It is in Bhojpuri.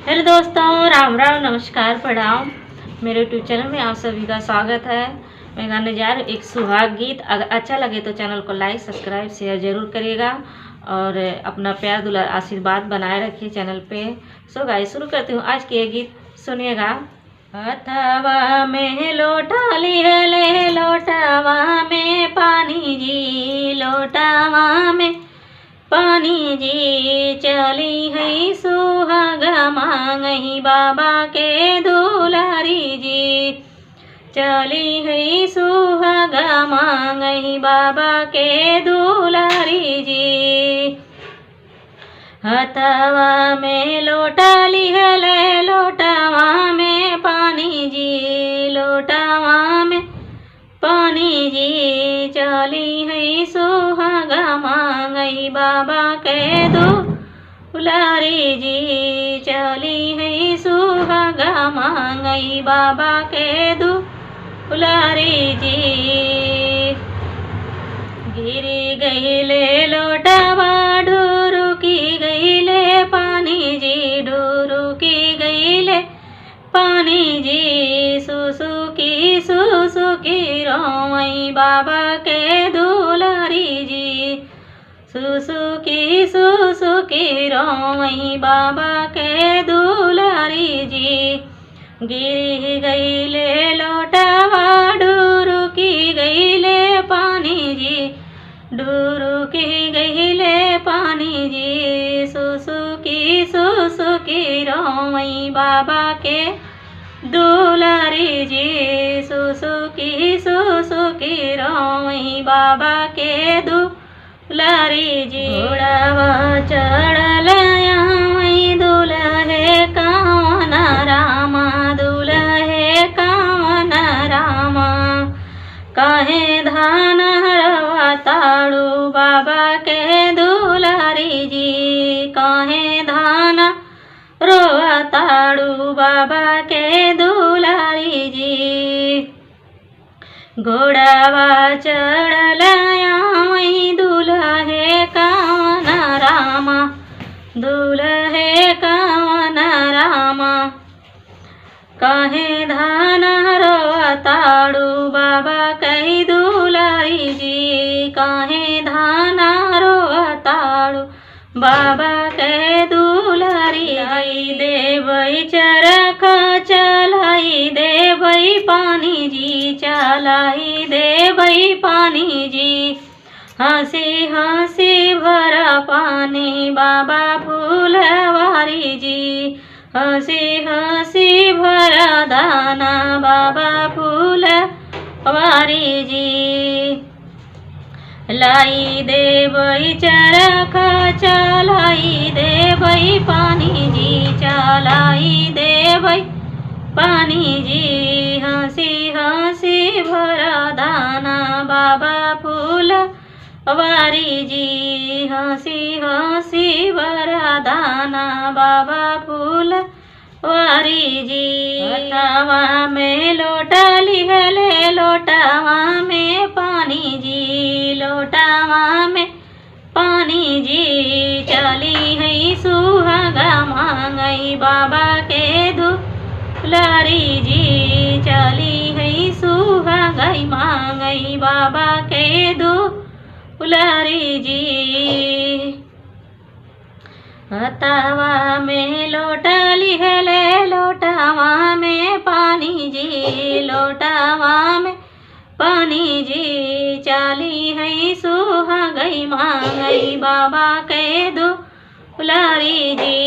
हेलो दोस्तों, राम राम, नमस्कार, प्रणाम। मेरे यूट्यूब चैनल में आप सभी का स्वागत है। मैं गाने जा रही हूँ एक सुहाग गीत। अगर अच्छा लगे तो चैनल को लाइक, सब्सक्राइब, शेयर जरूर करिएगा और अपना प्यार दुलार आशीर्वाद बनाए रखिए चैनल पे। सो गाइस, शुरू करती हूँ आज के ये गीत, सुनिएगा। हथवा में लोटा लिहले, लोटावा में पानी जी, लोटावा में पानी जी। चली है सुहागा मांगही बाबा के दुलारी जी। चली है सुहागा मांगही बाबा के दुलारी जी। हथवा में लोटा लिहले, लोटावा में पानी जी, लोटावा में पानी जी। चली है सुहागा मांगई बाबा के दुलारी जी। चली है सुहागा मांगई बाबा के दुलारी जी। गिरी गईले लोटावा, डुरुकी गईले पानी जी, डुरुकी गईले पानी जी। सुसुकी सुसुकी रोवई बाबा के दुलारी जी। सुसुकी सुसुकी रोवई बाबा के दुलारी जी। गिरी गईले लोटावा, डुरुकी गईले पानी जी, डुरुकी गईले पानी जी। सुसुकी सुसुकी रोवई बाबा के दुलारी जी। सुसुकी सुसुकी रोवई बाबा के दुलारी जी। घोड़ावा चढ़ल आवई दुल्हे कावना रामा, दुल्हे कावना रामा। काहे धान हरवा ताड़ू बाबा के दुलारी जी। काहे धान रोवा ताड़ू बाबा के दुलारी जी। घोड़ावा चढ़ल आवई दुल्हे कावना रामा, दुल्हे कावना रामा। काहे धान रोवा ताड़ू बाबा के दुलारी जी। काहे धान रोवा ताड़ू बाबा के दुलारी। आई देवई चरख चलाई देवई पानी जी, चलाई देवई पानी जी। हंसी हंसी भरा पानी बाबा फूलवारी जी। हंसी हंसी भरा दाना बाबा फूलवारी जी। लाई देवई चरख चलाई देवई पानी जी, चलाई देवई पानी जी। हंसी हंसी भरा दाना बाबा फूलवारी जी। हंसी हंसी भरा दाना बाबा फूलवारी जी। हथवा में लोटा लिहले, लोटावा में पानी जी, लोटावा में पानी जी। चली है सुहागा मांगई बाबा के दुलारी जी। चली है सुहागा मांगई बाबा के दुलारी जी। हथवा में लोटा लिहले, लोटावा में पानी जी, लोटावा में पानी जी। चली है सुहागई मांगई बाबा के दुलारी जी।